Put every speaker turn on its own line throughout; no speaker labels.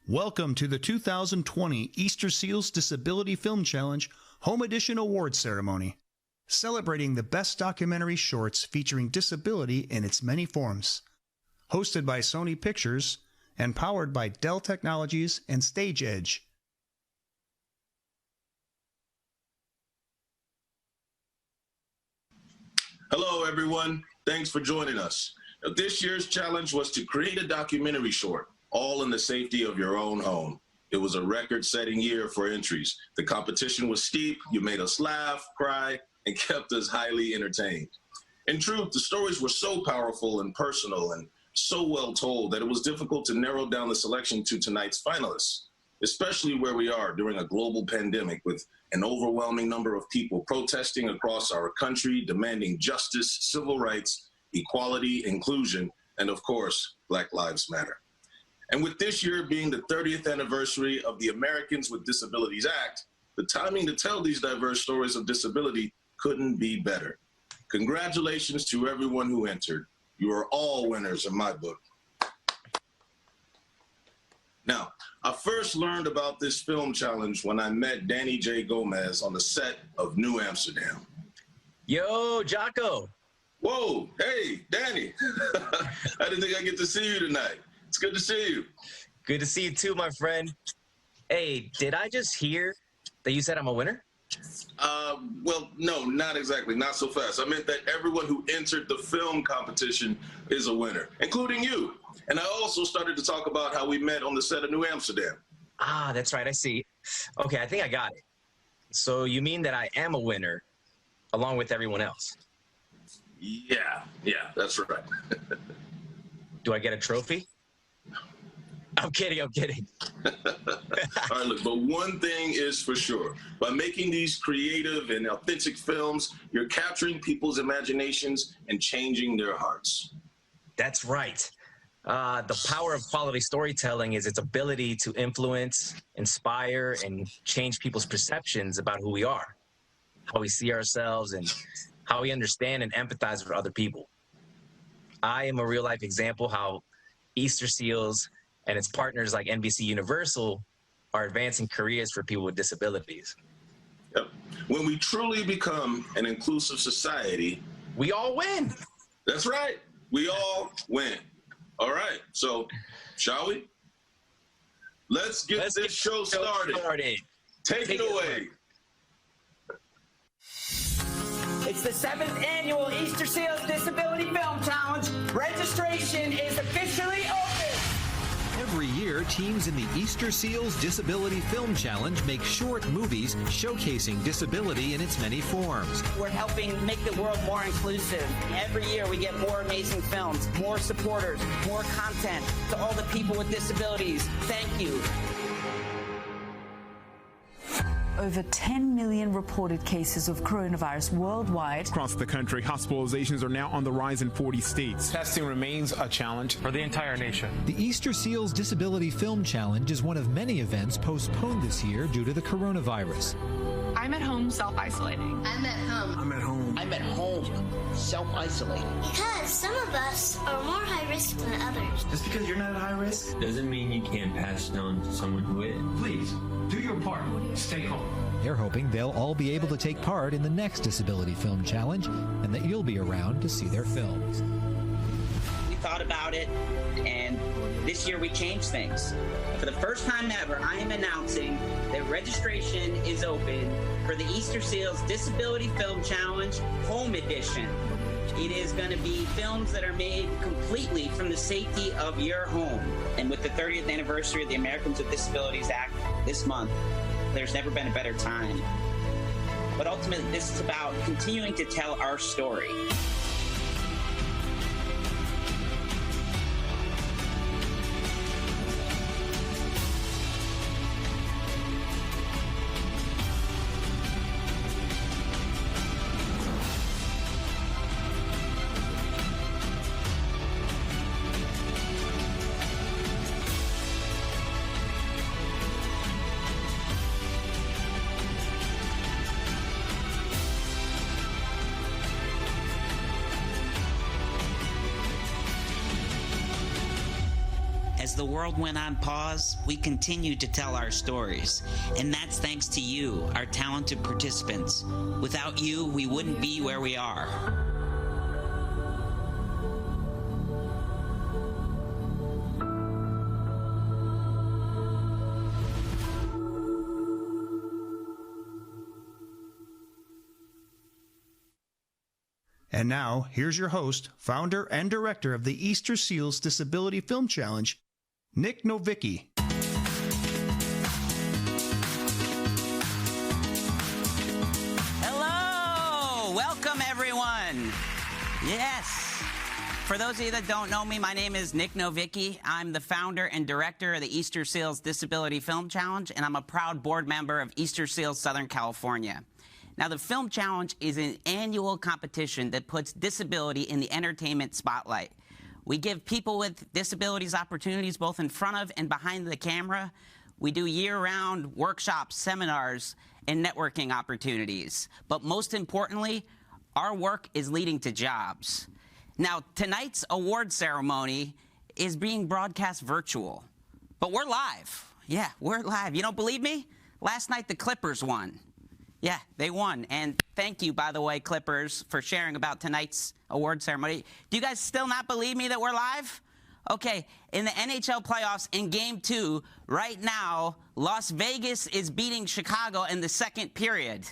Welcome to the 2020 Easterseals Disability Film Challenge Home Edition Awards Ceremony, celebrating the best documentary shorts featuring disability in its many forms. Hosted by Sony Pictures and powered by Dell Technologies and Stage Edge.
Hello, everyone. Thanks for joining us. Now, this year's challenge was to create a documentary short, all in the safety of your own home. It was a record-setting year for entries. The competition was steep. You made us laugh, cry, and kept us highly entertained. In truth, the stories were so powerful and personal and so well told that it was difficult to narrow down the selection to tonight's finalists, especially where we are during a global pandemic with an overwhelming number of people protesting across our country, demanding justice, civil rights, equality, inclusion, and of course, Black Lives Matter. And with this year being the 30th anniversary of the Americans with Disabilities Act, the timing to tell these diverse stories of disability couldn't be better. Congratulations to everyone who entered. You are all winners in my book. Now, I first learned about this film challenge when I met Danny J. Gomez on the set of New Amsterdam.
Yo, Jocko.
Whoa, hey, Danny. I didn't think I'd get to see you tonight. It's good to see you.
Good to see you too, my friend. Hey, did I just hear that you said I'm a winner?
Well, no, not exactly. Not so fast. I meant that everyone who entered the film competition is a winner, including you. And I also started to talk about how we met on the set of New Amsterdam.
Ah, that's right. I see. Okay, I think I got it. So you mean that I am a winner along with everyone else?
Yeah, that's right.
Do I get a trophy? I'm kidding.
All right, look, but one thing is for sure. By making these creative and authentic films, you're capturing people's imaginations and changing their hearts.
That's right. The power of quality storytelling is its ability to influence, inspire, and change people's perceptions about who we are, how we see ourselves, and how we understand and empathize with other people. I am a real-life example how Easterseals and its partners like NBC Universal are advancing careers for people with disabilities.
Yep. When we truly become an inclusive society,
we all win.
That's right. We all win. All right. So, shall we? Let's get this show started. Take it away.
It's the 7th annual Easterseals Disability Film Challenge. Registration is officially open.
Every year, teams in the Easterseals Disability Film Challenge make short movies showcasing disability in its many forms.
We're helping make the world more inclusive. Every year we get more amazing films, more supporters, more content. To all the people with disabilities, thank you.
Over 10 million reported cases of coronavirus worldwide.
Across the country, hospitalizations are now on the rise in 40 states.
Testing remains a challenge for the entire nation.
The Easterseals Disability Film Challenge is one of many events postponed this year due to the coronavirus.
I'm at home self-isolating.
I'm at home.
I'm at home.
I'm at home self-isolating.
Because some of us are more high risk than others.
Just because you're not at high risk
doesn't mean you can't pass it on to someone who is.
Please, do your part. Stay home.
They're hoping they'll all be able to take part in the next Disability Film Challenge and that you'll be around to see their films.
We thought about it, and this year we changed things. For the first time ever, I am announcing that registration is open for the Easterseals Disability Film Challenge Home Edition. It is going to be films that are made completely from the safety of your home. And with the 30th anniversary of the Americans with Disabilities Act this month, there's never been a better time. But ultimately, this is about continuing to tell our story. As the world went on pause, we continued to tell our stories. And that's thanks to you, our talented participants. Without you, we wouldn't be where we are.
And now, here's your host, founder, and director of the Easterseals Disability Film Challenge, Nick Novicki.
Hello! Welcome, everyone. Yes. For those of you that don't know me, my name is Nick Novicki. I'm the founder and director of the Easterseals Disability Film Challenge, and I'm a proud board member of Easterseals Southern California. Now, the Film Challenge is an annual competition that puts disability in the entertainment spotlight. We give people with disabilities opportunities both in front of and behind the camera. We do year-round workshops, seminars, and networking opportunities. But most importantly, our work is leading to jobs. Now, tonight's award ceremony is being broadcast virtual, but we're live. Yeah, we're live. You don't believe me? Last night, the Clippers won. Yeah, they won. And thank you, by the way, Clippers, for sharing about tonight's award ceremony. Do you guys still not believe me that we're live? Okay, in the NHL playoffs in Game 2, right now, Las Vegas is beating Chicago in the second period.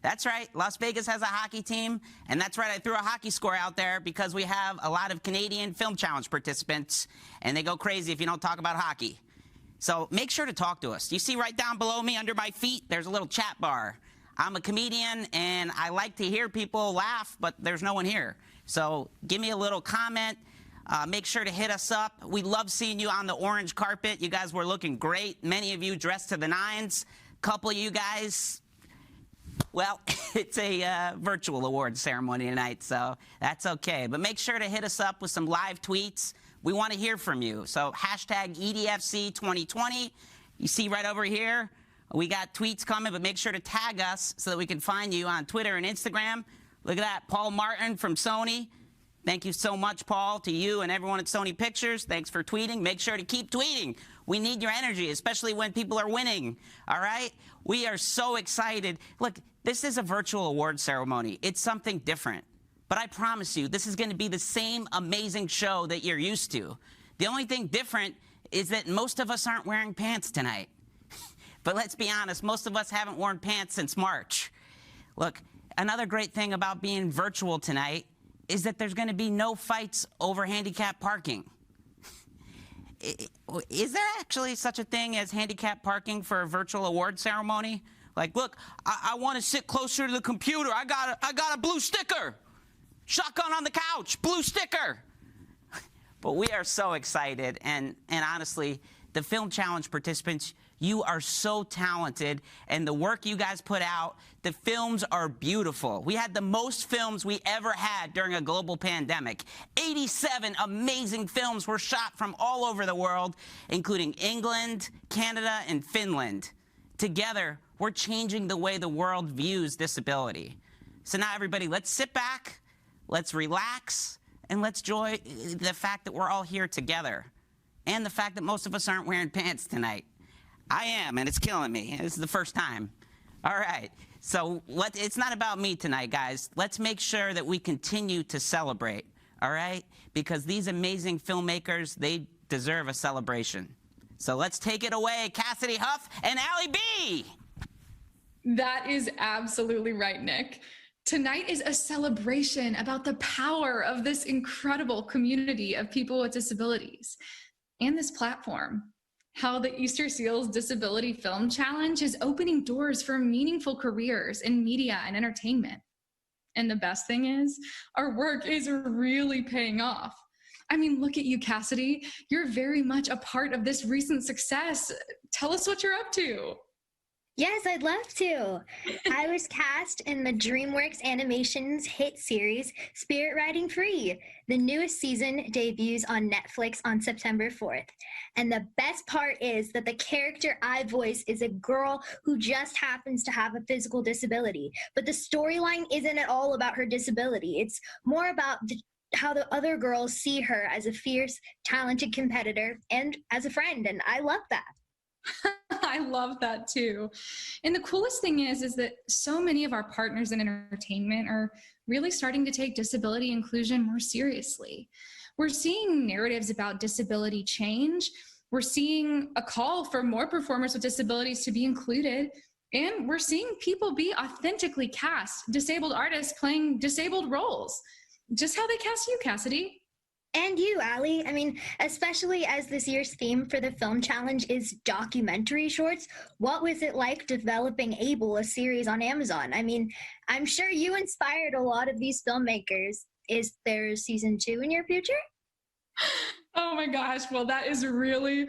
That's right, Las Vegas has a hockey team, and that's right, I threw a hockey score out there because we have a lot of Canadian Film Challenge participants, and they go crazy if you don't talk about hockey. So make sure to talk to us. You see right down below me, under my feet, there's a little chat bar. I'm a comedian, and I like to hear people laugh, but there's no one here. So give me a little comment. Make sure to hit us up. We love seeing you on the orange carpet. You guys were looking great. Many of you dressed to the nines. Couple of you guys, well, it's a virtual awards ceremony tonight, so that's okay. But make sure to hit us up with some live tweets. We want to hear from you. So hashtag EDFC 2020. You see right over here. We got tweets coming, but make sure to tag us so that we can find you on Twitter and Instagram. Look at that, Paul Martin from Sony. Thank you so much, Paul, to you and everyone at Sony Pictures. Thanks for tweeting. Make sure to keep tweeting. We need your energy, especially when people are winning, all right? We are so excited. Look, this is a virtual award ceremony. It's something different. But I promise you, this is going to be the same amazing show that you're used to. The only thing different is that most of us aren't wearing pants tonight. But let's be honest, most of us haven't worn pants since March. Look, another great thing about being virtual tonight is that there's going to be no fights over handicap parking. Is there actually such a thing as handicap parking for a virtual award ceremony? Like, look, I want to sit closer to the computer. I got a blue sticker. Shotgun on the couch, blue sticker. But we are so excited, and honestly, the Film Challenge participants, you are so talented, and the work you guys put out, the films are beautiful. We had the most films we ever had during a global pandemic. 87 amazing films were shot from all over the world, including England, Canada, and Finland. Together, we're changing the way the world views disability. So now, everybody, let's sit back, let's relax, and let's enjoy the fact that we're all here together, and the fact that most of us aren't wearing pants tonight. I am, and it's killing me. This is the first time. All right, so it's not about me tonight, guys. Let's make sure that we continue to celebrate, all right? Because these amazing filmmakers, they deserve a celebration. So let's take it away, Cassidy Huff and Allie B.
That is absolutely right, Nick. Tonight is a celebration about the power of this incredible community of people with disabilities and this platform. How the Easterseals Disability Film Challenge is opening doors for meaningful careers in media and entertainment. And the best thing is, our work is really paying off. I mean, look at you, Cassidy. You're very much a part of this recent success. Tell us what you're up to.
Yes, I'd love to. I was cast in the DreamWorks Animations hit series, Spirit Riding Free. The newest season debuts on Netflix on September 4th. And the best part is that the character I voice is a girl who just happens to have a physical disability. But the storyline isn't at all about her disability. It's more about how the other girls see her as a fierce, talented competitor and as a friend. And I love that.
I love that too. And the coolest thing is that so many of our partners in entertainment are really starting to take disability inclusion more seriously. We're seeing narratives about disability change. We're seeing a call for more performers with disabilities to be included. And we're seeing people be authentically cast, disabled artists playing disabled roles. Just how they cast you, Cassidy.
And you, Allie. I mean, especially as this year's theme for the film challenge is documentary shorts, what was it like developing Able, a series on Amazon? I mean, I'm sure you inspired a lot of these filmmakers. Is there season 2 in your future?
Oh my gosh. Well, that is really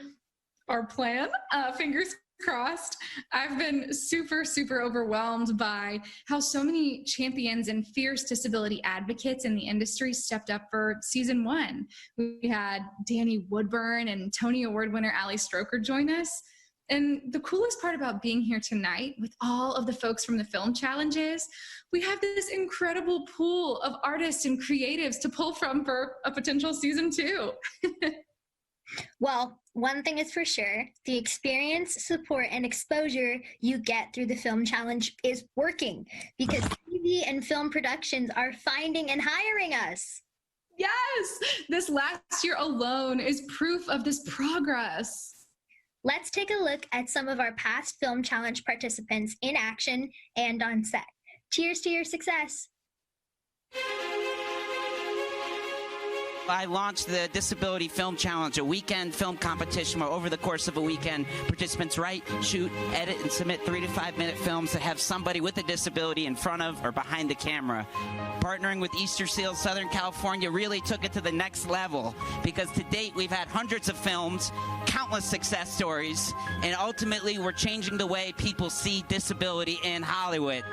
our plan. Fingers crossed. I've been super, super overwhelmed by how so many champions and fierce disability advocates in the industry stepped up for season 1. We had Danny Woodburn and Tony Award winner Ali Stroker join us. And the coolest part about being here tonight with all of the folks from the film challenges, we have this incredible pool of artists and creatives to pull from for a potential season 2.
Well, one thing is for sure, the experience, support, and exposure you get through the film challenge is working because TV and film productions are finding and hiring us.
Yes, this last year alone is proof of this progress.
Let's take a look at some of our past film challenge participants in action and on set. Cheers to your success.
I launched the Disability Film Challenge, a weekend film competition where over the course of a weekend, participants write, shoot, edit, and submit 3 to 5 minute films that have somebody with a disability in front of or behind the camera. Partnering with Easterseals Southern California really took it to the next level because to date we've had hundreds of films, countless success stories, and ultimately we're changing the way people see disability in Hollywood.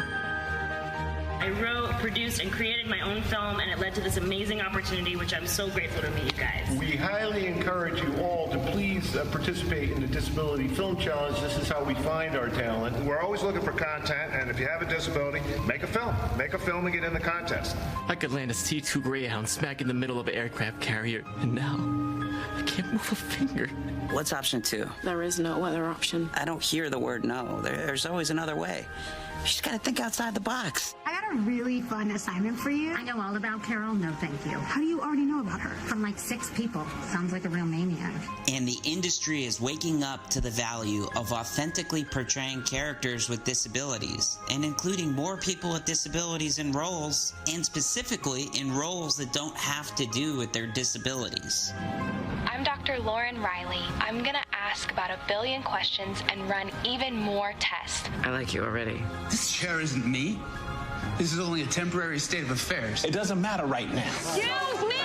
I wrote, produced, and created my own film, and it led to this amazing opportunity, which I'm so grateful to meet you guys.
We highly encourage you all to please participate in the Disability Film Challenge. This is how we find our talent. We're always looking for content, and if you have a disability, make a film. Make a film and get in the contest.
I could land a C-2 Greyhound smack in the middle of an aircraft carrier, and now I can't move a finger.
What's option 2?
There is no other option.
I don't hear the word no. There's always another way. You just gotta think outside the box.
I got a really fun assignment for you. I know all about Carol. No, thank you. How do you already know about her? From like 6 people. Sounds like a real maniac.
And the industry is waking up to the value of authentically portraying characters with disabilities and including more people with disabilities in roles, and specifically in roles that don't have to do with their disabilities.
I'm Dr. Lauren Riley. I'm gonna ask about 1 billion questions and run even more tests.
I like you already.
This chair isn't me. This is only a temporary state of affairs. It doesn't matter right now.
Excuse me!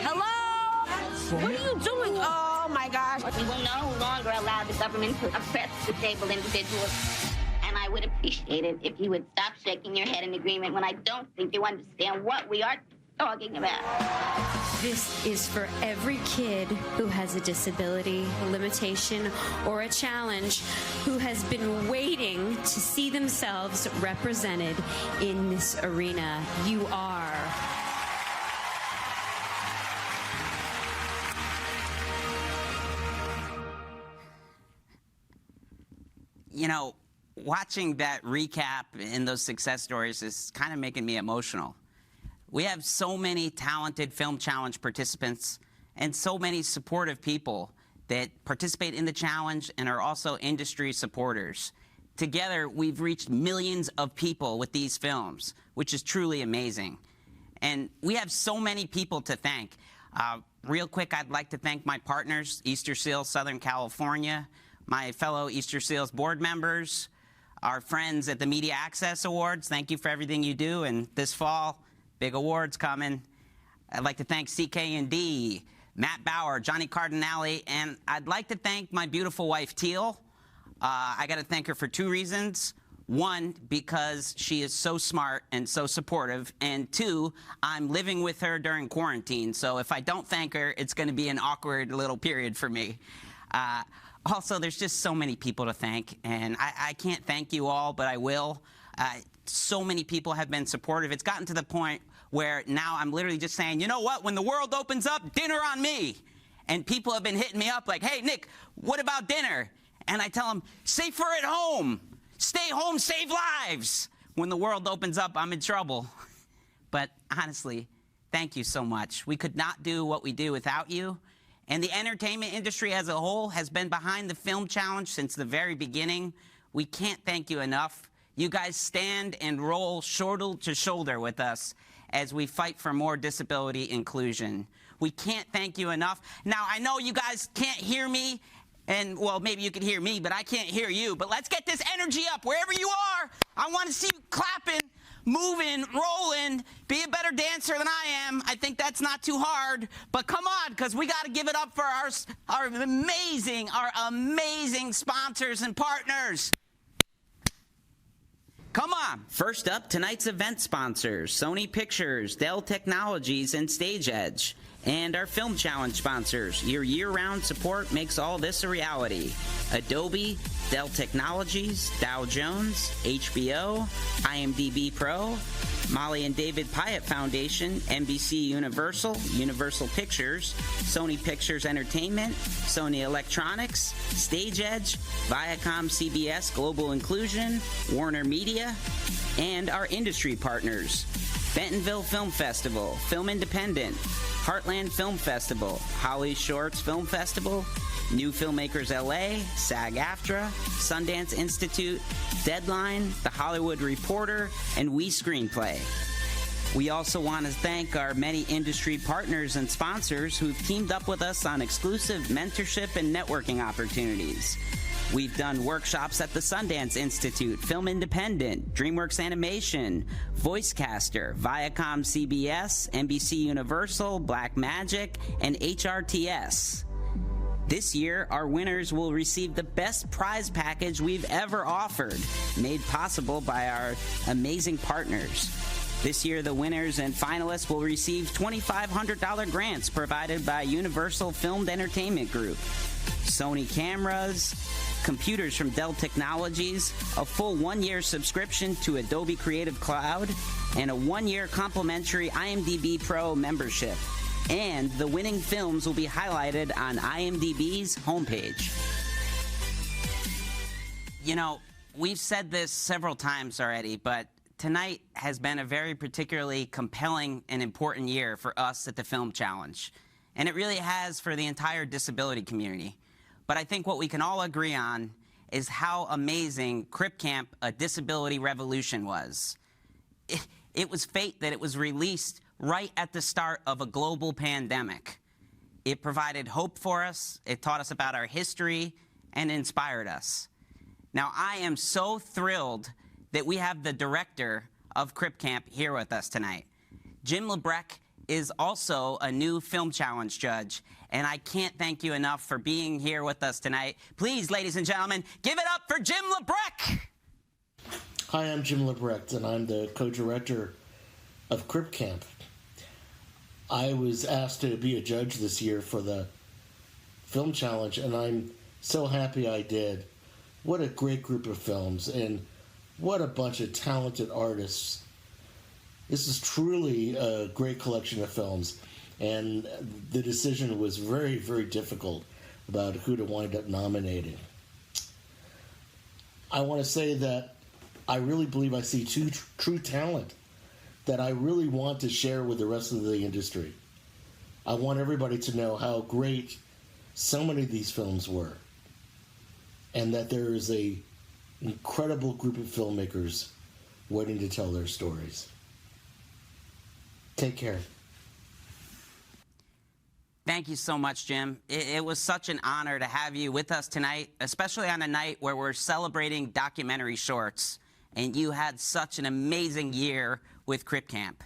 Hello? What are you doing? Oh my gosh.
We will no longer allow the government to oppress disabled individuals. And I would appreciate it if you would stop shaking your head in agreement when I don't think you understand what we are talking about.
This is for every kid who has a disability, a limitation, or a challenge who has been waiting to see themselves represented in this arena. You are.
You know, watching that recap and those success stories is kind of making me emotional. We have so many talented Film Challenge participants and so many supportive people that participate in the challenge and are also industry supporters. Together, we've reached millions of people with these films, which is truly amazing. And we have so many people to thank. Real quick, I'd like to thank my partners, Easterseals Southern California, my fellow Easterseals board members, our friends at the Media Access Awards. Thank you for everything you do. And this fall, big awards coming. I'd like to thank CK&D, Matt Bauer, Johnny Cardinale, and I'd like to thank my beautiful wife, Teal. I got to thank her for 2 reasons. 1, because she is so smart and so supportive, and 2, I'm living with her during quarantine, so if I don't thank her, it's going to be an awkward little period for me. Also, there's just so many people to thank, and I can't thank you all, but I will. So many people have been supportive. It's gotten to the point where now I'm literally just saying, you know what, when the world opens up, dinner on me. And people have been hitting me up like, hey, Nick, what about dinner? And I tell them, safer at home. Stay home, save lives. When the world opens up, I'm in trouble. But honestly, thank you so much. We could not do what we do without you. And the entertainment industry as a whole has been behind the Film Challenge since the very beginning. We can't thank you enough. You guys stand and roll shoulder to shoulder with us as we fight for more disability inclusion. We can't thank you enough. Now, I know you guys can't hear me, and, well, maybe you can hear me, but I can't hear you. But let's get this energy up wherever you are. I want to see you clapping, moving, rolling. Be a better dancer than I am. I think that's not too hard. But come on, because we got to give it up for our amazing sponsors and partners. Come on. First up, tonight's event sponsors, Sony Pictures, Dell Technologies, and Stage Edge. And our Film Challenge sponsors. Your year-round support makes all this a reality. Adobe, Dell Technologies, Dow Jones, HBO, IMDb Pro, Molly and David Pyatt Foundation, NBC Universal, Universal Pictures, Sony Pictures Entertainment, Sony Electronics, Stage Edge, Viacom CBS Global Inclusion, Warner Media, and our industry partners. Bentonville Film Festival, Film Independent, Heartland Film Festival, Holly Shorts Film Festival, New Filmmakers LA, SAG-AFTRA, Sundance Institute, Deadline, The Hollywood Reporter, and We Screenplay. We also want to thank our many industry partners and sponsors who've teamed up with us on exclusive mentorship and networking opportunities. We've done workshops at the Sundance Institute, Film Independent, DreamWorks Animation, Voicecaster, Viacom CBS, NBC Universal, Blackmagic, and HRTS. This year, our winners will receive the best prize package we've ever offered, made possible by our amazing partners. This year, the winners and finalists will receive $2,500 grants provided by Universal Filmed Entertainment Group, Sony cameras, computers from Dell Technologies, a full 1-year subscription to Adobe Creative Cloud, and a 1-year complimentary IMDb Pro membership. And the winning films will be highlighted on IMDb's homepage. You know, we've said this several times already, but tonight has been a very particularly compelling and important year for us at the Film Challenge. And it really has for the entire disability community. But I think what we can all agree on is how amazing Crip Camp, A Disability Revolution was. It was fate that it was released right at the start of a global pandemic. It provided hope for us, it taught us about our history, and inspired us. Now, I am so thrilled that we have the director of Crip Camp here with us tonight. Jim Labreck is also a new Film Challenge judge, and I can't thank you enough for being here with us tonight. Please, ladies and gentlemen, give it up for Jim Labreck!
Hi, I'm Jim Labreck, and I'm the co-director of Crip Camp. I was asked to be a judge this year for the Film Challenge, and I'm so happy I did. What a great group of films, and what a bunch of talented artists. This is truly a great collection of films, and the decision was very, very difficult about who to wind up nominating. I want to say that I really believe I see true talent that I really want to share with the rest of the industry. I want everybody to know how great so many of these films were, and that there is an incredible group of filmmakers waiting to tell their stories. Take care.
Thank you so much, Jim. It was such an honor to have you with us tonight, especially on a night where we're celebrating documentary shorts, and you had such an amazing year with Crip Camp.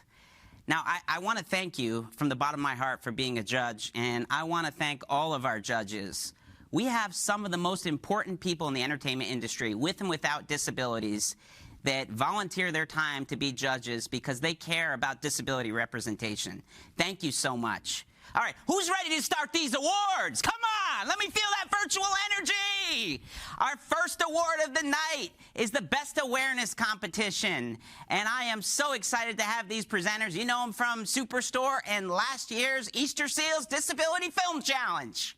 Now, I want to thank you from the bottom of my heart for being a judge, and I want to thank all of our judges. We have some of the most important people in the entertainment industry, with and without disabilities, that volunteer their time to be judges because they care about disability representation. Thank you so much. All right, who's ready to start these awards? Come on, on. Let me feel that virtual energy. Our first award of the night is the Best Awareness Competition. And I am so excited to have these presenters. You know them from Superstore and last year's Easterseals Disability Film Challenge.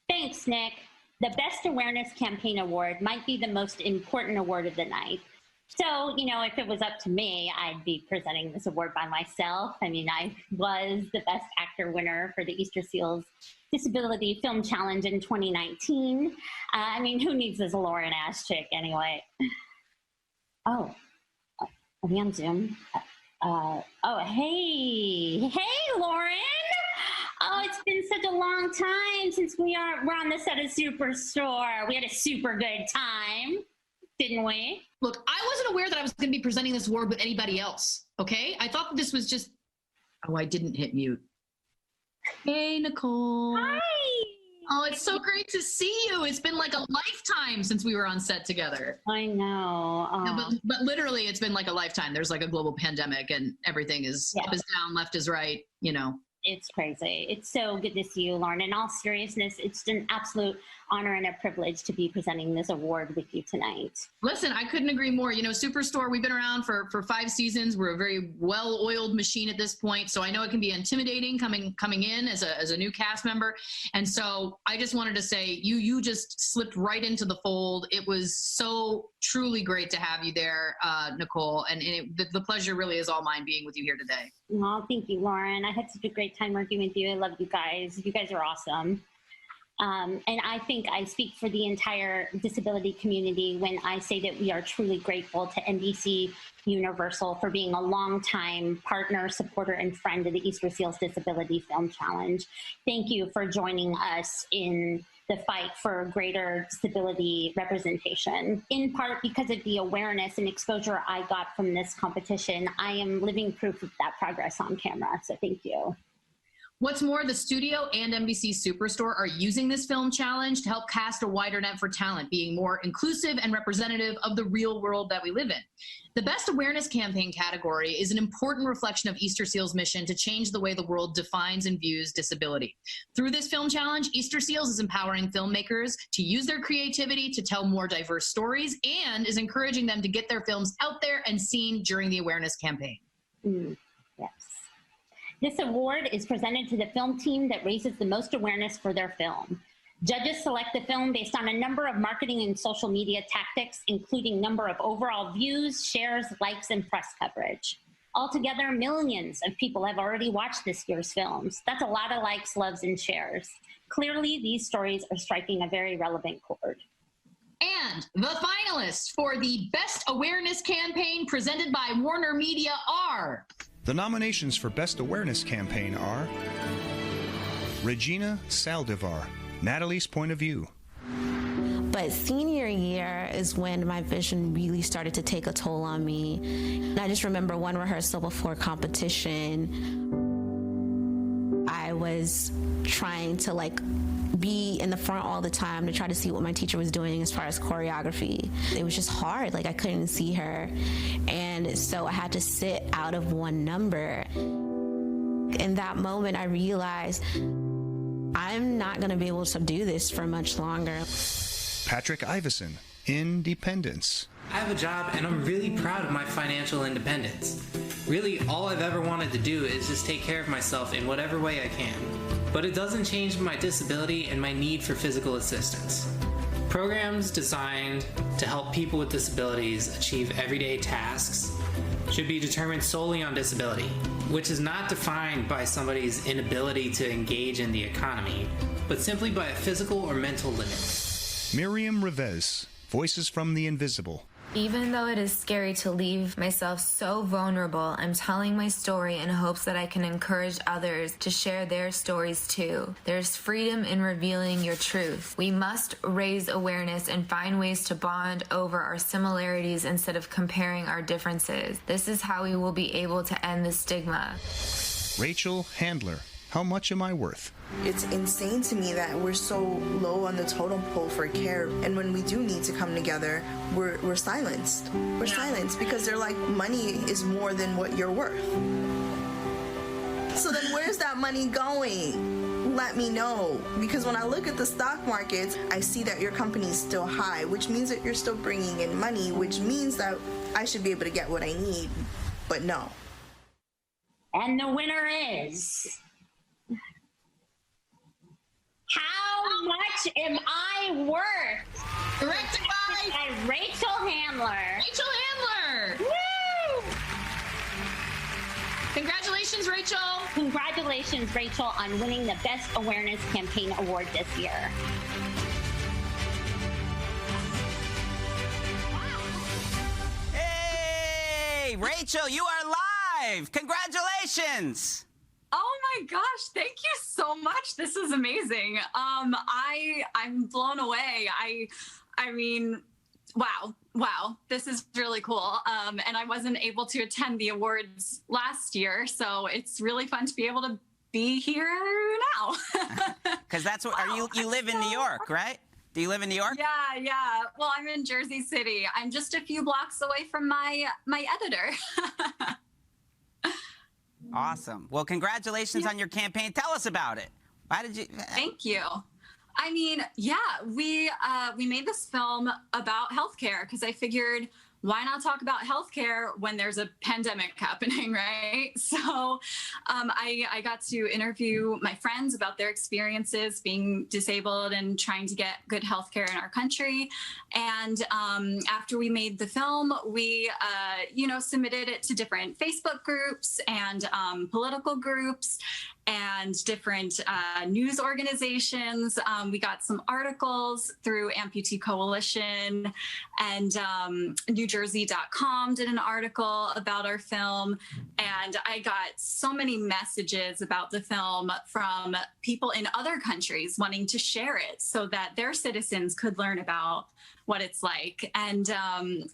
Thanks, Nick. The Best Awareness Campaign Award might be the most important award of the night. So, you know, if it was up to me, I'd be presenting this award by myself. I mean, I was the Best Actor winner for the Easterseals Disability Film Challenge in 2019. I mean, who needs this Lauren ass chick anyway? Oh, are we on Zoom? Hey, Lauren. Oh, it's been such a long time since we're on the set of Superstore. We had a super good time, didn't we?
Look, I wasn't aware that I was going to be presenting this award with anybody else, okay? I thought that this was just... Oh, I didn't hit mute. Hey, Nicole.
Hi.
Oh, it's so great to see you. It's been like a lifetime since we were on set together.
I know.
No, but literally, it's been like a lifetime. There's like a global pandemic and everything is up is down, left is right, you know.
It's crazy. It's so good to see you, Lauren. In all seriousness, it's an absolute honor and a privilege to be presenting this award with you tonight.
Listen, I couldn't agree more. You know, Superstore, we've been around for 5 seasons. We're a very well-oiled machine at this point, so I know it can be intimidating coming in as a new cast member. And so I just wanted to say, you just slipped right into the fold. It was so truly great to have you there, Nicole, and the pleasure really is all mine being with you here today.
Oh, thank you, Lauren. I had such a great time working with you. I love you guys. You guys are awesome. And I think I speak for the entire disability community when I say that we are truly grateful to NBC Universal for being a longtime partner, supporter, and friend of the Easterseals Disability Film Challenge. Thank you for joining us in the fight for greater disability representation. In part because of the awareness and exposure I got from this competition, I am living proof of that progress on camera, so thank you.
What's more, the studio and NBC Superstore are using this film challenge to help cast a wider net for talent, being more inclusive and representative of the real world that we live in. The Best Awareness Campaign category is an important reflection of Easterseals' mission to change the way the world defines and views disability. Through this film challenge, Easterseals is empowering filmmakers to use their creativity to tell more diverse stories and is encouraging them to get their films out there and seen during the awareness campaign.
Yes. This award is presented to the film team that raises the most awareness for their film. Judges select the film based on a number of marketing and social media tactics, including number of overall views, shares, likes, and press coverage. Altogether, millions of people have already watched this year's films. That's a lot of likes, loves, and shares. Clearly, these stories are striking a very relevant chord.
And the finalists for the Best Awareness Campaign presented by Warner Media are...
The nominations for Best Awareness Campaign are Regina Saldivar, Natalie's Point of View.
But senior year is when my vision really started to take a toll on me. I just remember one rehearsal before competition. I was trying to be in the front all the time to try to see what my teacher was doing as far as choreography. It was just hard, I couldn't see her. And so I had to sit out of one number. In that moment, I realized I'm not gonna be able to do this for much longer.
Patrick Iveson, Independence.
I have a job and I'm really proud of my financial independence. Really, all I've ever wanted to do is just take care of myself in whatever way I can. But it doesn't change my disability and my need for physical assistance. Programs designed to help people with disabilities achieve everyday tasks should be determined solely on disability, which is not defined by somebody's inability to engage in the economy, but simply by a physical or mental limit.
Miriam Revez, Voices from the Invisible.
Even though it is scary to leave myself so vulnerable, I'm telling my story in hopes that I can encourage others to share their stories too. There's freedom in revealing your truth. We must raise awareness and find ways to bond over our similarities instead of comparing our differences. This is how we will be able to end the stigma.
Rachel Handler, How Much Am I Worth?
It's insane to me that we're so low on the totem pole for care, and when we do need to come together, we're silenced. We're silenced because they're like, money is more than what you're worth. So then where's that money going? let me know, because when I look at the stock markets, I see that your company is still high, which means that you're still bringing in money, which means that I should be able to get what I need, but no.
And the winner is... How much am I worth?
Directed by
Rachel Handler.
Rachel Handler.
Woo!
Congratulations, Rachel.
Congratulations, Rachel, on winning the Best Awareness Campaign Award this year.
Hey, Rachel, you are live. Congratulations.
Oh my gosh, thank you so much. This is amazing. I'm blown away. I mean, wow, this is really cool. And I wasn't able to attend the awards last year, so it's really fun to be able to be here now.
Because that's what, you live in New York, right? Do you live in New York?
Yeah. Well, I'm in Jersey City. I'm just a few blocks away from my editor.
Awesome. Well, congratulations on your campaign. Tell us about it. Why did you?
Thank you. I mean, yeah, we made this film about healthcare because I figured, why not talk about healthcare when there's a pandemic happening, right? So I got to interview my friends about their experiences being disabled and trying to get good healthcare in our country. And after we made the film, we, submitted it to different Facebook groups and political groups and different news organizations. We got some articles through Amputee Coalition, and NewJersey.com did an article about our film. And I got so many messages about the film from people in other countries wanting to share it so that their citizens could learn about what it's like. And I'm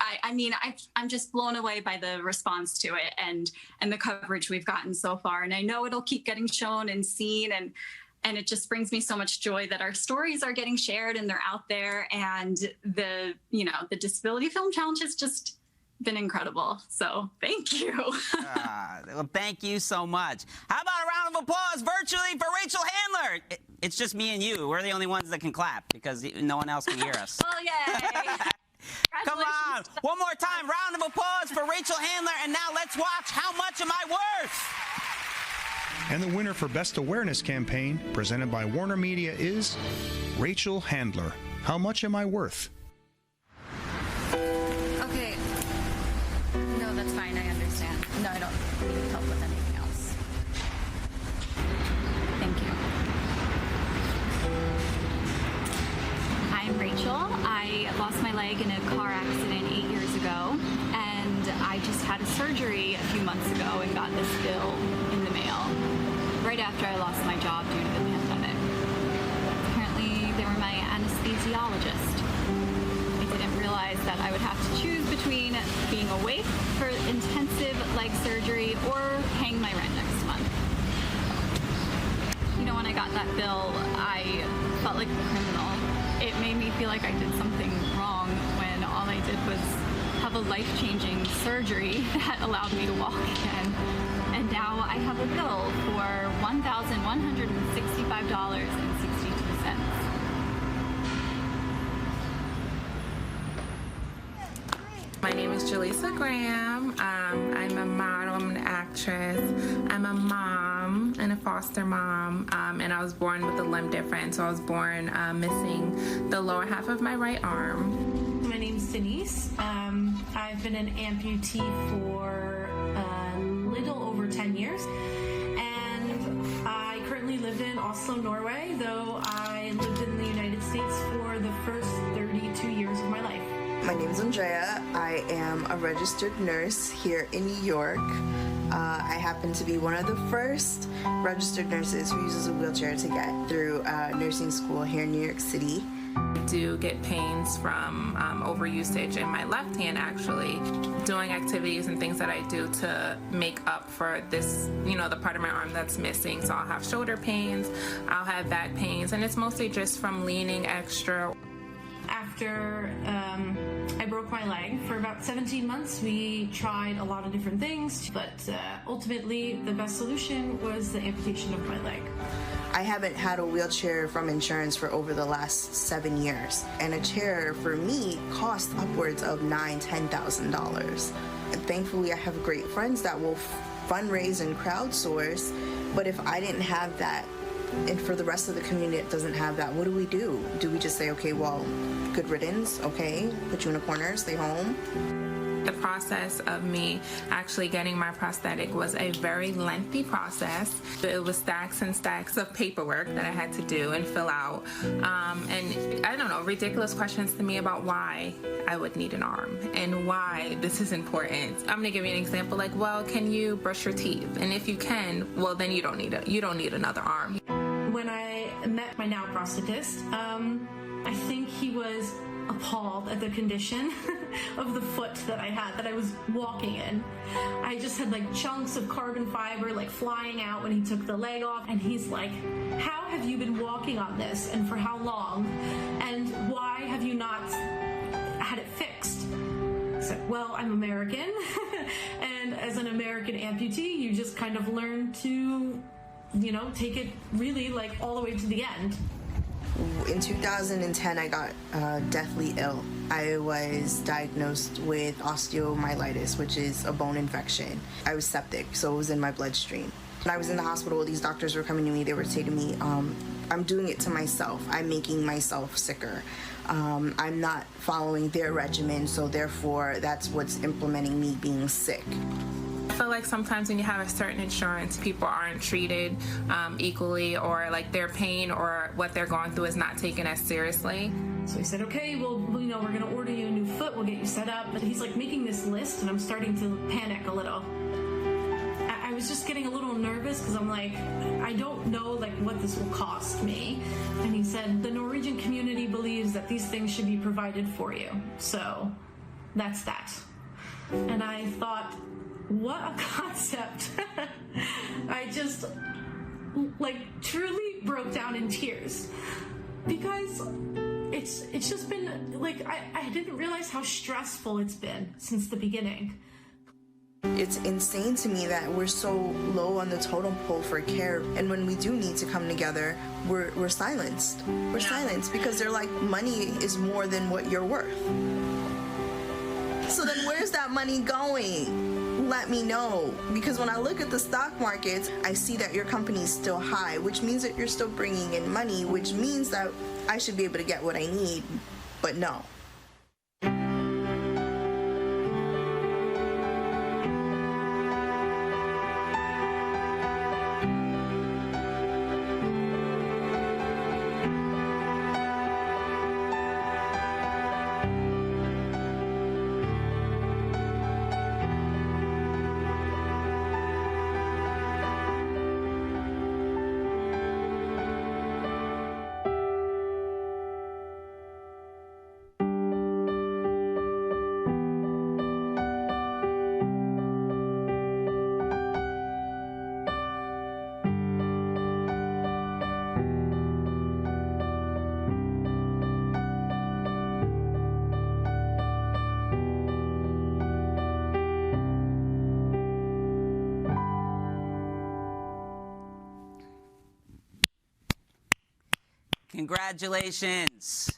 just blown away by the response to it and the coverage we've gotten so far. And I know it'll keep getting shown and seen, and it just brings me so much joy that our stories are getting shared and they're out there. And the Disability Film Challenge has just been incredible. So thank you.
Well, thank you so much. How about a round of applause virtually for Rachel Handler? It's just me and you. We're the only ones that can clap because no one else can hear us.
Oh, yay.
Come on. One more time. Round of applause for Rachel Handler. And now let's watch How Much Am I Worth?
And the winner for Best Awareness Campaign, presented by Warner Media, is Rachel Handler. How Much Am I Worth?
Okay. No, that's fine. I understand. No, I don't need help with anything else. Thank you.
I'm Rachel. I lost my leg in a car accident 8 years ago, and I just had a surgery a few months ago and got this bill in the mail right after I lost my job due to the pandemic. Apparently, they were my anesthesiologist. I didn't realize that I would have to choose between being awake for intensive leg surgery or paying my rent next month. When I got that bill, I felt like a criminal. It made me feel like I did something wrong when all I did was have a life-changing surgery that allowed me to walk again. And now I have a bill for $1,165.62.
My name is Jaleesa Graham. I'm a model, I'm an actress. I'm a mom and a foster mom, and I was born with a limb difference. So I was born missing the lower half of my right arm.
My name's Denise. I've been an amputee for a little over 10 years, and I currently live in Oslo, Norway, though I lived in the United States for the first 32 years of my life.
My name is Andrea. I am a registered nurse here in New York. I happen to be one of the first registered nurses who uses a wheelchair to get through nursing school here in New York City.
I do get pains from overusage in my left hand, actually, doing activities and things that I do to make up for this, the part of my arm that's missing. So I'll have shoulder pains, I'll have back pains, and it's mostly just from leaning extra.
After I broke my leg, for about 17 months, we tried a lot of different things, but ultimately the best solution was the amputation of my leg.
I haven't had a wheelchair from insurance for over the last 7 years. And a chair for me costs upwards of $9,000, $10,000. And thankfully I have great friends that will fundraise and crowdsource. But if I didn't have that, and for the rest of the community that doesn't have that, what do we do? Do we just say, okay, well, good riddance, okay, put you in a corner, stay home?
The process of me actually getting my prosthetic was a very lengthy process. It was stacks and stacks of paperwork that I had to do and fill out. And I don't know, ridiculous questions to me about why I would need an arm and why this is important. I'm gonna give you an example, like, well, can you brush your teeth? And if you can, well, then you don't need another arm.
When I met my now prosthetist, I think he was appalled at the condition of the foot that I had, that I was walking in. I just had like chunks of carbon fiber like flying out when he took the leg off, and he's like, how have you been walking on this and for how long, and why have you not had it fixed? So, well, I'm American and as an American amputee you just kind of learn to, you know, take it really like all the way to the end.
In 2010, I got deathly ill. I was diagnosed with osteomyelitis, which is a bone infection. I was septic, so it was in my bloodstream. When I was in the hospital, these doctors were coming to me, they were saying to me, I'm doing it to myself. I'm making myself sicker. I'm not following their regimen, so therefore that's what's implementing me being sick.
I feel like sometimes when you have a certain insurance, people aren't treated equally, or like their pain or what they're going through is not taken as seriously.
So he said, okay, well, you know, we're going to order you a new foot, we'll get you set up. But he's like making this list, and I'm starting to panic a little. I was just getting a little nervous because I'm like, I don't know like what this will cost me. And he said, the Norwegian community believes that these things should be provided for you. So that's that. And I thought, what a concept. I just like truly broke down in tears because it's just been like, I didn't realize how stressful it's been since the beginning.
It's insane to me that we're so low on the totem pole for care, and when we do need to come together, we're silenced. We're silenced because they're like, money is more than what you're worth. So then where's that money going? Let me know, because when I look at the stock markets, I see that your company is still high, which means that you're still bringing in money, which means that I should be able to get what I need, but no.
Congratulations.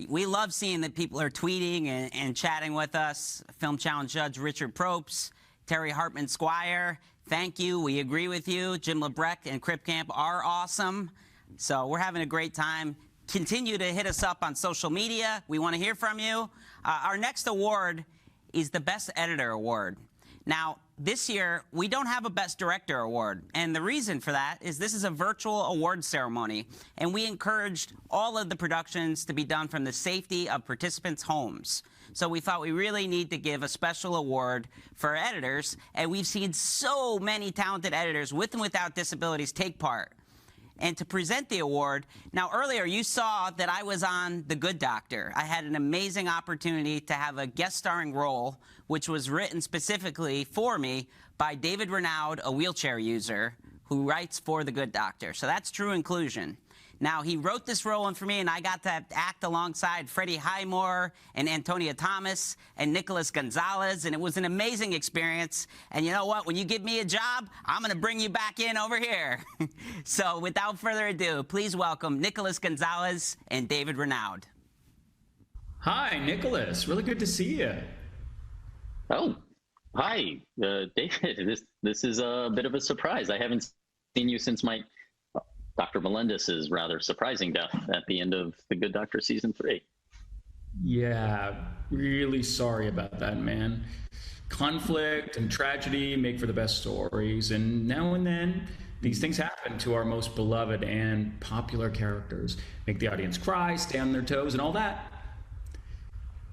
We love seeing that people are tweeting and chatting with us. Film Challenge Judge Richard Probst, Terry Hartman Squire, thank you. We agree with you. Jim Lebrecht and Crip Camp are awesome. So we're having a great time. Continue to hit us up on social media. We want to hear from you. Our next award is the Best Editor Award. Now, this year, we don't have a Best Director Award, and the reason for that is this is a virtual award ceremony, and we encouraged all of the productions to be done from the safety of participants' homes. So we thought we really need to give a special award for editors, and we've seen so many talented editors with and without disabilities take part. And to present the award, now earlier you saw that I was on The Good Doctor. I had an amazing opportunity to have a guest starring role, which was written specifically for me by David Renaud, a wheelchair user, who writes for The Good Doctor. So that's true inclusion. Now, he wrote this role in for me, and I got to act alongside Freddie Highmore and Antonia Thomas and Nicholas Gonzalez, and it was an amazing experience. And you know what? When you give me a job, I'm going to bring you back in over here. So without further ado, please welcome Nicholas Gonzalez and David Renaud.
Hi, Nicholas. Really good to see you.
Oh, hi, David. This is a bit of a surprise. I haven't seen you since my Dr. Melendez's rather surprising death at the end of The Good Doctor Season 3.
Yeah, really sorry about that, man. Conflict and tragedy make for the best stories, and now and then these things happen to our most beloved and popular characters. Make the audience cry, stay on their toes, and all that.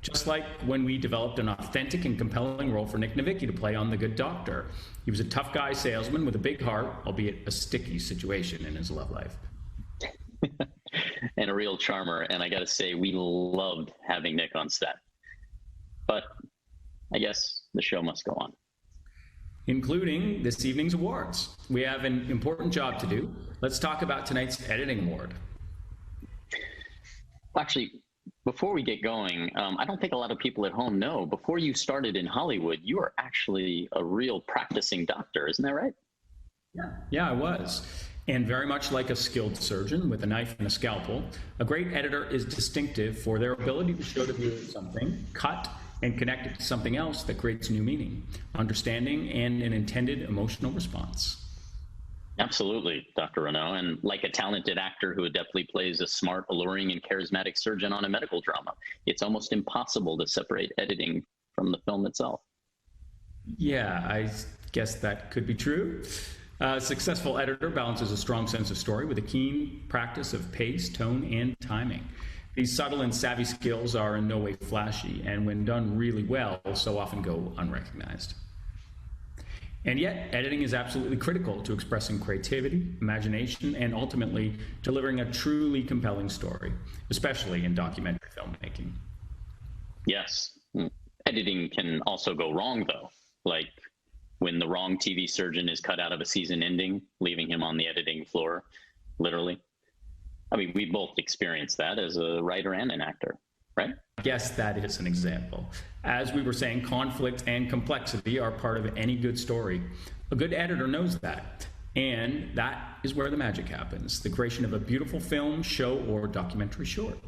Just like when we developed an authentic and compelling role for Nick Novicki to play on The Good Doctor. He was a tough guy salesman with a big heart, albeit a sticky situation in his love life.
And a real charmer, and I gotta say, we loved having Nick on set. But I guess the show must go on.
Including this evening's awards. We have an important job to do. Let's talk about tonight's editing award.
Actually, before we get going, I don't think a lot of people at home know, before you started in Hollywood, you were actually a real practicing doctor, isn't that right?
Yeah, I was. And very much like a skilled surgeon with a knife and a scalpel, a great editor is distinctive for their ability to show the viewer something, cut, and connect it to something else that creates new meaning, understanding, and an intended emotional response.
Absolutely, Dr. Renaud. And like a talented actor who adeptly plays a smart, alluring, and charismatic surgeon on a medical drama, it's almost impossible to separate editing from the film itself.
Yeah, I guess that could be true. A successful editor balances a strong sense of story with a keen practice of pace, tone, and timing. These subtle and savvy skills are in no way flashy, and when done really well, so often go unrecognized. And yet, editing is absolutely critical to expressing creativity, imagination, and ultimately delivering a truly compelling story, especially in documentary filmmaking.
Yes. Editing can also go wrong, though, like when the wrong TV surgeon is cut out of a season ending, leaving him on the editing floor, literally. I mean, we both experienced that as a writer and an actor, right?
Yes, that is an example. As we were saying, conflict and complexity are part of any good story. A good editor knows that. And that is where the magic happens, the creation of a beautiful film, show, or documentary short.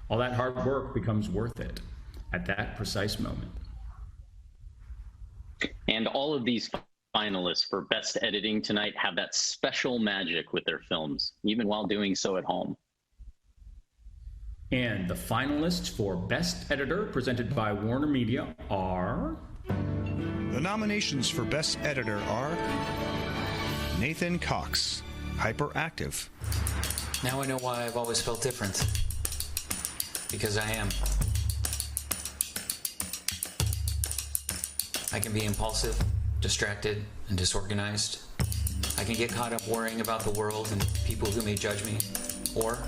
All that hard work becomes worth it at that precise moment.
And all of these finalists for Best Editing tonight have that special magic with their films, even while doing so at home.
And the finalists for Best Editor, presented by Warner Media, are...
The nominations for Best Editor are Nathan Cox, Hyperactive.
Now I know why I've always felt different. Because I am. I can be impulsive, distracted, and disorganized. I can get caught up worrying about the world and people who may judge me, or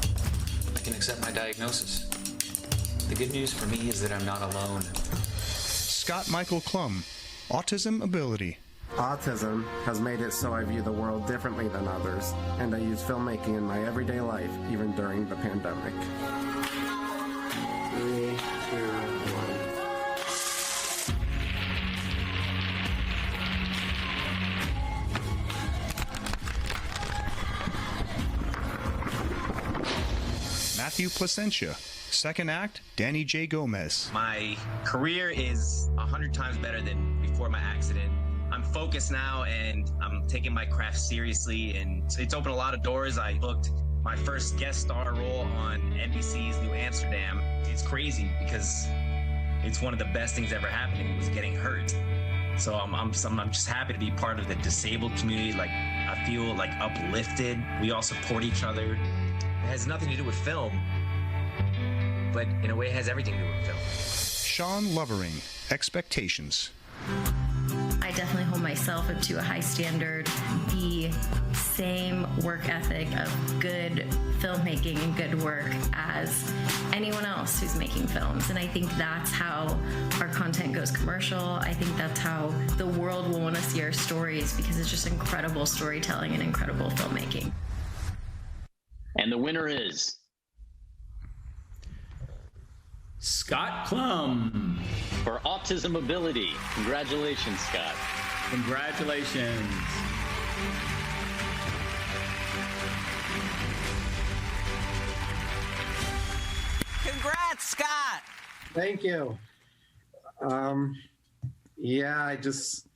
I can accept my diagnosis. The good news for me is that I'm not alone.
Scott Michael Klum, Autism Ability.
Autism has made it so I view the world differently than others, and I use filmmaking in my everyday life, even during the pandemic. 3, 2, 1.
Matthew Placentia. Second act, Danny J. Gomez.
My career is 100 times better than before my accident. I'm focused now and I'm taking my craft seriously, and it's opened a lot of doors. I booked my first guest star role on NBC's New Amsterdam. It's crazy because it's one of the best things ever happened to me was getting hurt. So I'm just happy to be part of the disabled community. Like, I feel like uplifted. We all support each other. It has nothing to do with film, but in a way it has everything to do with film.
Sean Lovering, Expectations.
I definitely hold myself up to a high standard. The same work ethic of good filmmaking and good work as anyone else who's making films. And I think that's how our content goes commercial. I think that's how the world will want to see our stories, because it's just incredible storytelling and incredible filmmaking.
And the winner is
Scott Klum
for Autism Ability. Congratulations, Scott.
Congratulations.
Congrats, Scott.
Thank you. Yeah, I just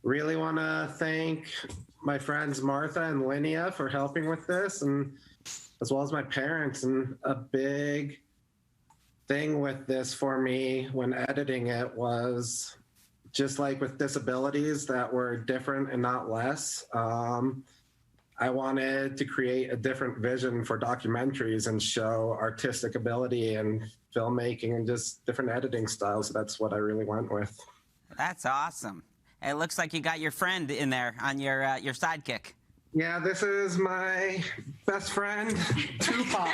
really want to thank my friends Martha and Linnea for helping with this, and as well as my parents. And a big thing with this for me when editing it was just like with disabilities that were different and not less. I wanted to create a different vision for documentaries and show artistic ability and filmmaking and just different editing styles. That's what I really went with.
That's awesome. It looks like you got your friend in there on your sidekick.
Yeah, this is my best friend, Tupac.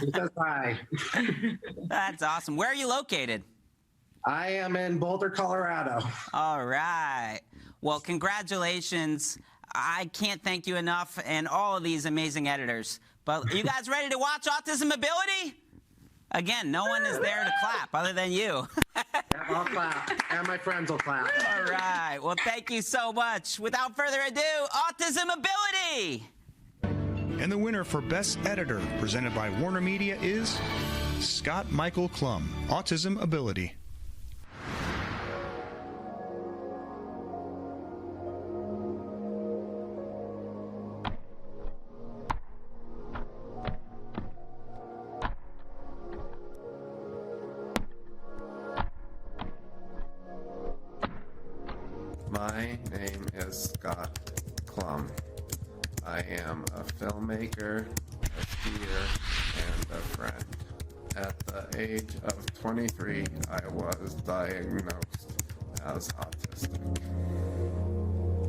He says hi.
That's awesome. Where are you located?
I am in Boulder, Colorado.
All right. Well, congratulations. I can't thank you enough and all of these amazing editors. But are you guys ready to watch Autism Ability? Again, no one is there to clap other than you.
I'll clap, and my friends will clap.
All right. Well, thank you so much. Without further ado, Autism Ability!
And the winner for Best Editor, presented by Warner Media, is Scott Michael Klum, Autism Ability.
My name is Scott Klum. I am a filmmaker, a skier, and a friend. At the age of 23, I was diagnosed as autistic.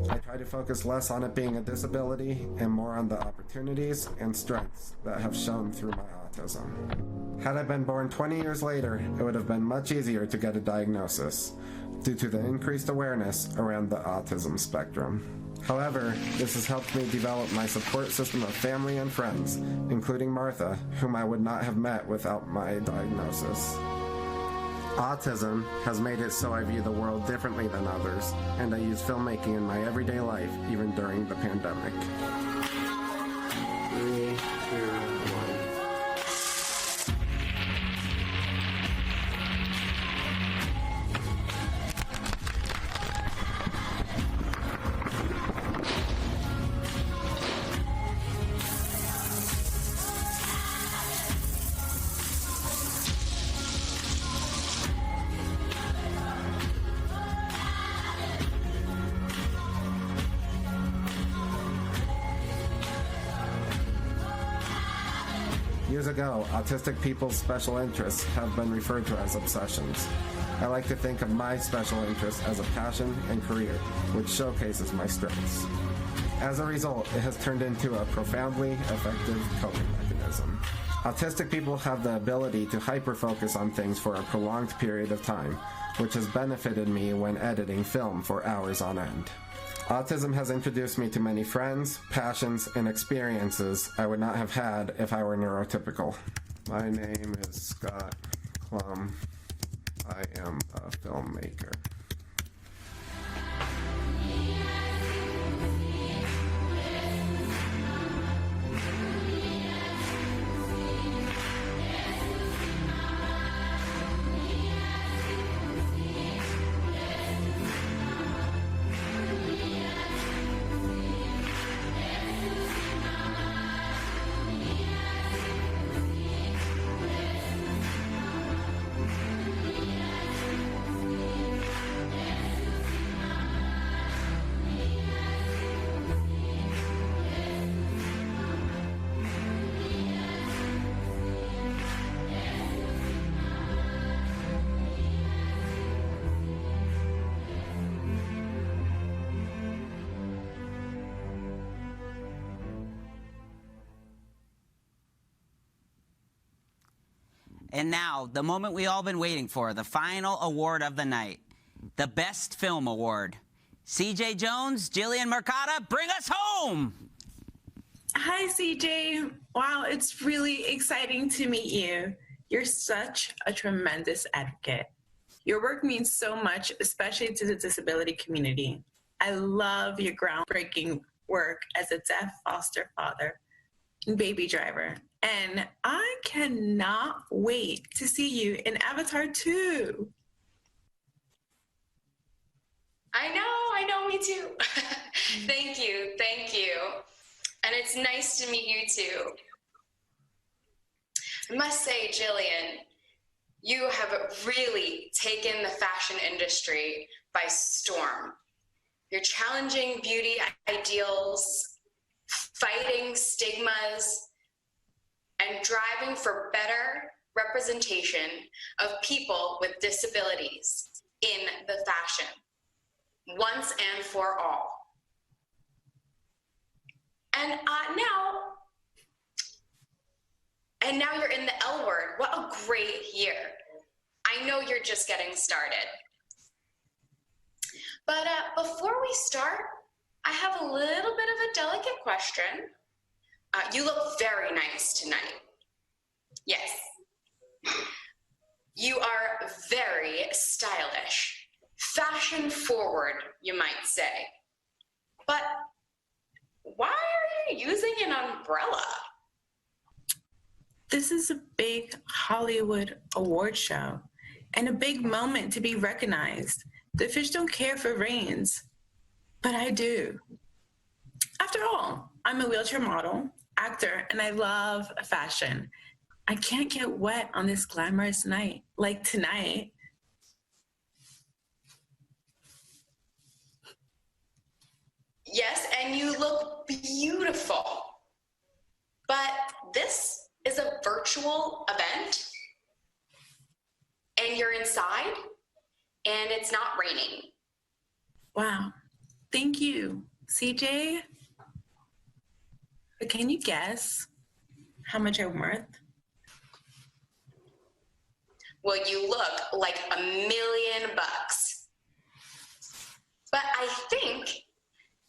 I try to focus less on it being a disability and more on the opportunities and strengths that have shown through my autism. Had I been born 20 years later, it would have been much easier to get a diagnosis due to the increased awareness around the autism spectrum. However, this has helped me develop my support system of family and friends, including Martha, whom I would not have met without my diagnosis. Autism has made it so I view the world differently than others, and I use filmmaking in my everyday life, even during the pandemic. 3, 2, 1. Years ago, autistic people's special interests have been referred to as obsessions. I like to think of my special interests as a passion and career, which showcases my strengths. As a result, it has turned into a profoundly effective coping mechanism. Autistic people have the ability to hyper-focus on things for a prolonged period of time, which has benefited me when editing film for hours on end. Autism has introduced me to many friends, passions, and experiences I would not have had if I were neurotypical. My name is Scott Klum. I am a filmmaker.
And now, the moment we all been waiting for, the final award of the night, the Best Film Award. CJ Jones, Jillian Mercado, bring us home!
Hi, CJ. Wow, it's really exciting to meet you. You're such a tremendous advocate. Your work means so much, especially to the disability community. I love your groundbreaking work as a deaf foster father and baby driver. And I cannot wait to see you in Avatar 2.
I know, me too. Thank you. And it's nice to meet you too. I must say, Jillian, you have really taken the fashion industry by storm. You're challenging beauty ideals, fighting stigmas, and driving for better representation of people with disabilities in the fashion, once and for all. And now you're in the L word. What a great year. I know you're just getting started. But before we start, I have a little bit of a delicate question. You look very nice tonight. Yes. You are very stylish. Fashion forward, you might say. But why are you using an umbrella?
This is a big Hollywood award show and a big moment to be recognized. The fish don't care for rains, but I do. After all, I'm a wheelchair model, actor, and I love fashion. I can't get wet on this glamorous night, like tonight.
Yes, and you look beautiful. But this is a virtual event, and you're inside, and it's not raining.
Wow. Thank you, CJ. But can you guess how much I'm worth?
Well, you look like $1 million. But I think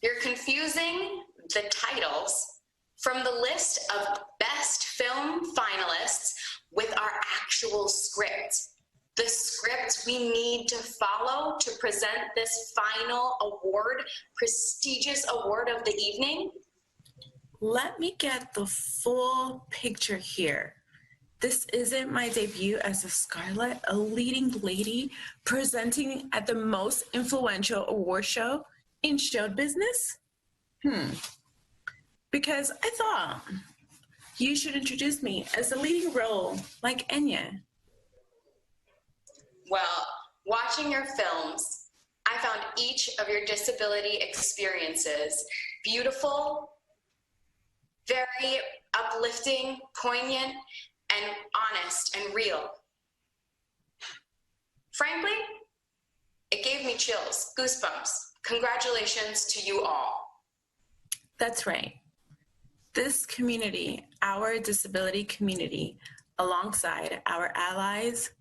you're confusing the titles from the list of best film finalists with our actual script. The script we need to follow to present this final award, prestigious award of the evening.
Let me get the full picture here. This isn't my debut as a Scarlet, a leading lady presenting at the most influential award show in show business? Because I thought you should introduce me as a leading role like Enya.
Well, watching your films, I found each of your disability experiences beautiful, very uplifting, poignant, and honest and real. Frankly, it gave me chills, goosebumps. Congratulations to you all.
That's right. This community, our disability community, alongside our allies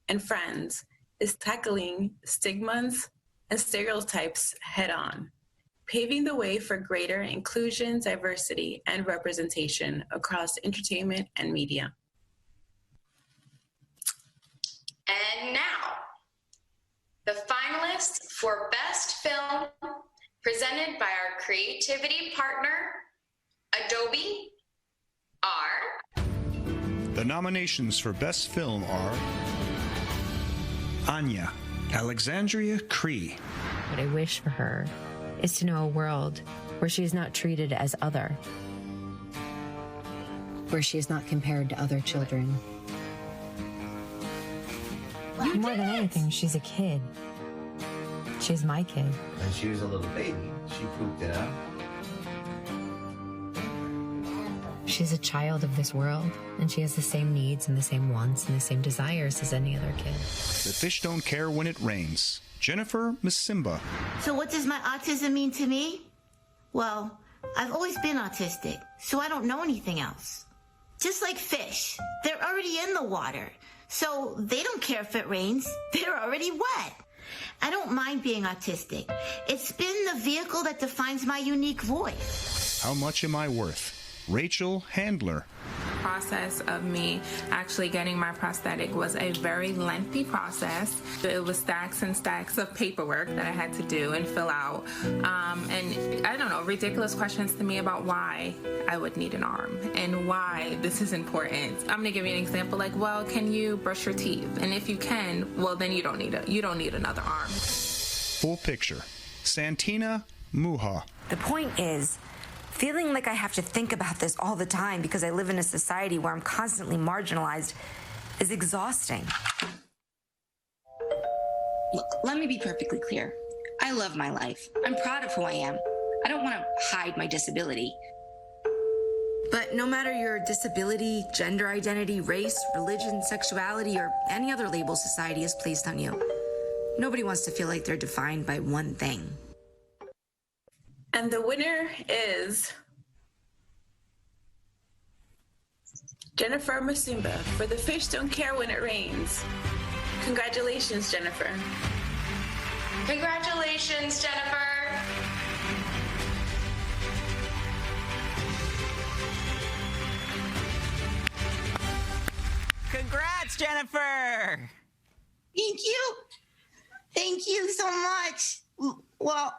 and friends, is tackling stigmas and stereotypes head on, paving the way for greater inclusion, diversity, and representation across entertainment and media.
And now, the finalists for Best Film, presented by our creativity partner, Adobe, are...
The nominations for Best Film are Anya, Alexandria Cree.
What I wish for her is to know a world where she is not treated as other, where she is not compared to other children. More than anything, she's a kid. She's my kid.
When she was a little baby, she pooped it out.
She's a child of this world, and she has the same needs and the same wants and the same desires as any other kid.
The fish don't care when it rains. Jennifer Masimba.
So what does my autism mean to me? Well, I've always been autistic, so I don't know anything else. Just like fish, they're already in the water, so they don't care if it rains. They're already wet. I don't mind being autistic. It's been the vehicle that defines my unique voice.
How much am I worth? Rachel Handler.
Process of me actually getting my prosthetic was a very lengthy process. It was stacks and stacks of paperwork that I had to do and fill out. And I don't know, ridiculous questions to me about why I would need an arm and why this is important. I'm gonna give you an example, like, well, can you brush your teeth? And if you can, well, then you don't need another arm.
Full picture. Santina Muha.
The point is, feeling like I have to think about this all the time because I live in a society where I'm constantly marginalized is exhausting.
Look, let me be perfectly clear. I love my life. I'm proud of who I am. I don't want to hide my disability.
But no matter your disability, gender identity, race, religion, sexuality, or any other label society has placed on you, nobody wants to feel like they're defined by one thing.
And the winner is Jennifer Masumba for The Fish Don't Care When It Rains. Congratulations, Jennifer.
Congratulations, Jennifer.
Congrats, Jennifer!
Thank you. Thank you so much. Well,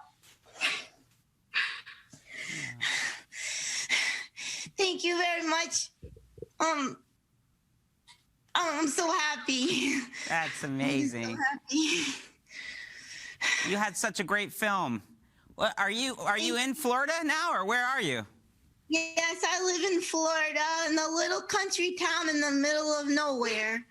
thank you very much. I'm so happy.
That's amazing.
I'm so happy.
You had such a great film. Well, are you in Florida now, or where are you?
Yes, I live in Florida, in a little country town in the middle of nowhere.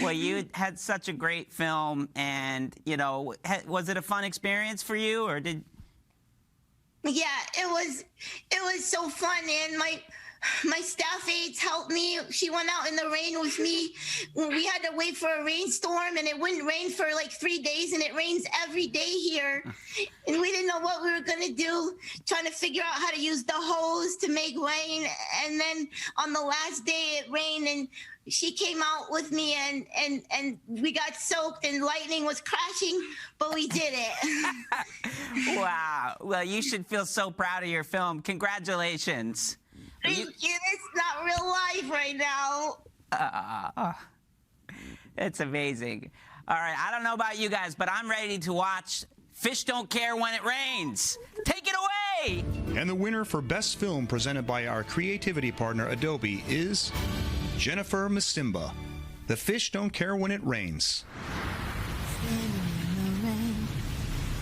Well, you had such a great film, and, you know, was it a fun experience for you, or did...
Yeah, it was so fun, and my staff aides helped me. She went out in the rain with me. We had to wait for a rainstorm, and it wouldn't rain for like 3 days, and it rains every day here. And we didn't know what we were gonna do, trying to figure out how to use the hose to make rain. And then on the last day it rained, and she came out with me, and we got soaked, and lightning was crashing, but we did it.
Wow. Well, you should feel so proud of your film. Congratulations.
Thank you. It's not real life right now.
It's amazing. All right, I don't know about you guys, but I'm ready to watch Fish Don't Care When It Rains. Take it away!
And the winner for Best Film presented by our creativity partner Adobe is Jennifer Masimba. The Fish Don't Care When It Rains.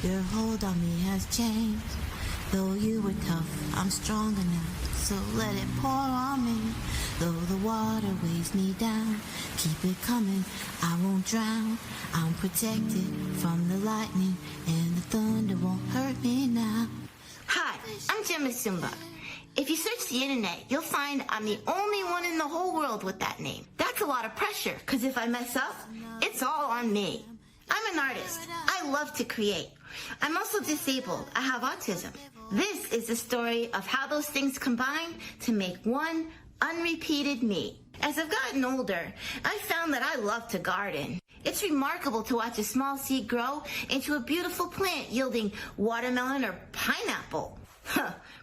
Your hold on me has changed. Though you were tough, I'm stronger now. So let it pour on me. Though the water weighs me down, keep it coming, I won't drown. I'm protected from the lightning, and the thunder won't hurt me now.
Hi, I'm Jen Masimba. If you search the internet, you'll find I'm the only one in the whole world with that name. That's a lot of pressure, because if I mess up, it's all on me. I'm an artist. I love to create. I'm also disabled. I have autism. This is the story of how those things combine to make one unrepeated me. As I've gotten older, I've found that I love to garden. It's remarkable to watch a small seed grow into a beautiful plant yielding watermelon or pineapple.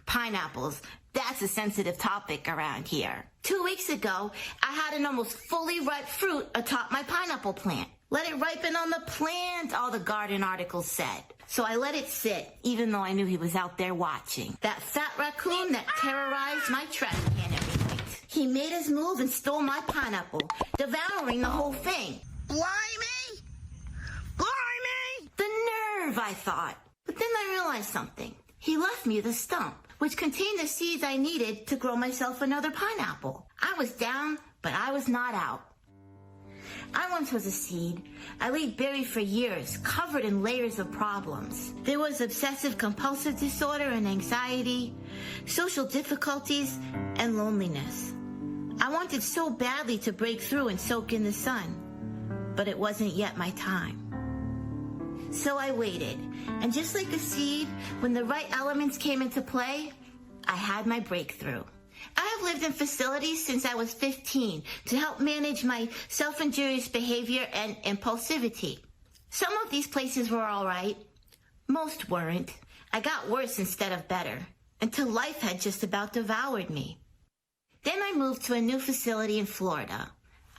Pineapples. That's a sensitive topic around here. 2 weeks ago, I had an almost fully ripe fruit atop my pineapple plant. Let it ripen on the plant, all the garden articles said. So I let it sit, even though I knew he was out there watching. That fat raccoon that terrorized my trash can every night. He made his move and stole my pineapple, devouring the whole thing. Blimey! Blimey! The nerve, I thought. But then I realized something. He left me the stump, which contained the seeds I needed to grow myself another pineapple. I was down, but I was not out. I once was a seed. I lay buried for years, covered in layers of problems. There was obsessive-compulsive disorder and anxiety, social difficulties, and loneliness. I wanted so badly to break through and soak in the sun, but it wasn't yet my time. So I waited, and just like a seed, when the right elements came into play, I had my breakthrough. I have lived in facilities since I was 15 to help manage my self-injurious behavior and impulsivity. Some of these places were all right. Most weren't. I got worse instead of better. until life had just about devoured me. Then I moved to a new facility in Florida.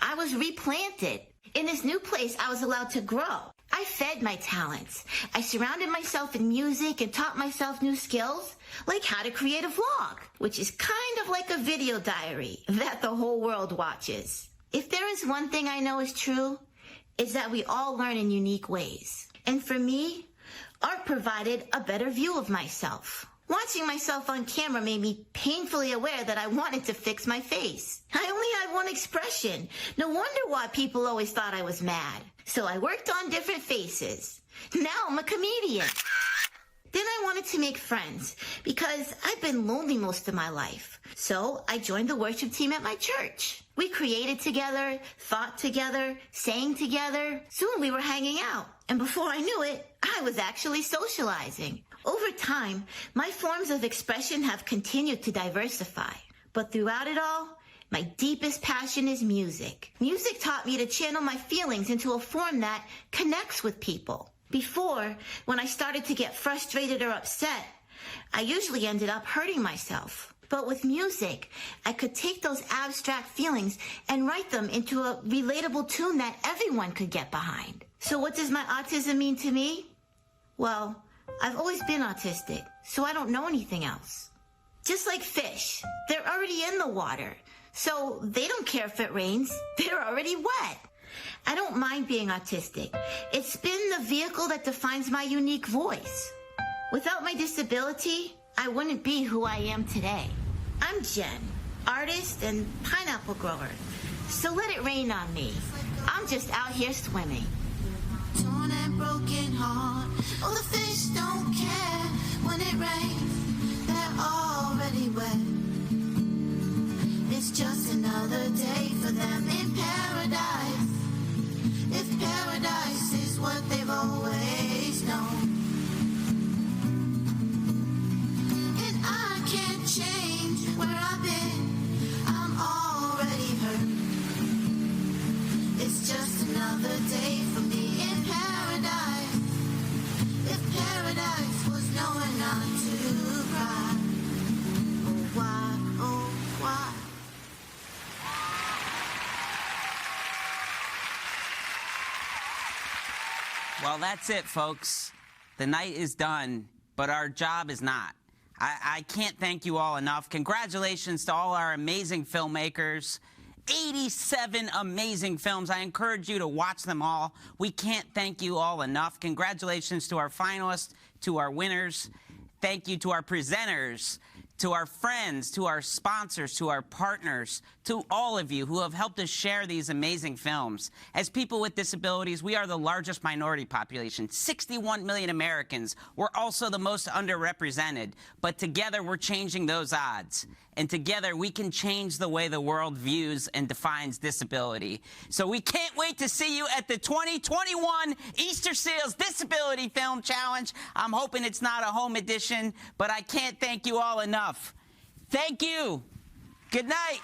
I was replanted. In this new place, I was allowed to grow. I fed my talents. I surrounded myself in music and taught myself new skills, like how to create a vlog, which is kind of like a video diary that the whole world watches. If there is one thing I know is true, it's that we all learn in unique ways. And for me, art provided a better view of myself. Watching myself on camera made me painfully aware that I wanted to fix my face. I only had one expression. No wonder why people always thought I was mad. So I worked on different faces. Now I'm a comedian. Then I wanted to make friends because I've been lonely most of my life. So I joined the worship team at my church. We created together, thought together, sang together. Soon we were hanging out. And before I knew it, I was actually socializing. Over time, my forms of expression have continued to diversify. But throughout it all, my deepest passion is music. Music taught me to channel my feelings into a form that connects with people. Before, when I started to get frustrated or upset, I usually ended up hurting myself. But with music, I could take those abstract feelings and write them into a relatable tune that everyone could get behind. So what does my autism mean to me? Well, I've always been autistic, so I don't know anything else. Just like fish, they're already in the water, so they don't care if it rains. They're already wet. I don't mind being autistic. It's been the vehicle that defines my unique voice. Without my disability, I wouldn't be who I am today. I'm Jen, artist and pineapple grower. So let it rain on me. I'm just out here swimming.
Torn and broken heart. Oh, the fish don't care when it rains. They're already wet. It's just another day for them in paradise. If paradise is what they've always known. And I can't change where I've been. I'm already hurt. It's just another day for me in paradise. If paradise was knowing not to cry. Oh, why, oh, why?
Well, that's it, folks. The night is done, but our job is not. I can't thank you all enough. Congratulations to all our amazing filmmakers. 87 amazing films. I encourage you to watch them all. We can't thank you all enough. Congratulations to our finalists, to our winners. Thank you to our presenters, to our friends, to our sponsors, to our partners, to all of you who have helped us share these amazing films. As people with disabilities, we are the largest minority population, 61 million Americans. We're also the most underrepresented, but together we're changing those odds. And together we can change the way the world views and defines disability. So we can't wait to see you at the 2021 Easterseals Disability Film Challenge. I'm hoping it's not a home edition, but I can't thank you all enough. Thank you. Good night.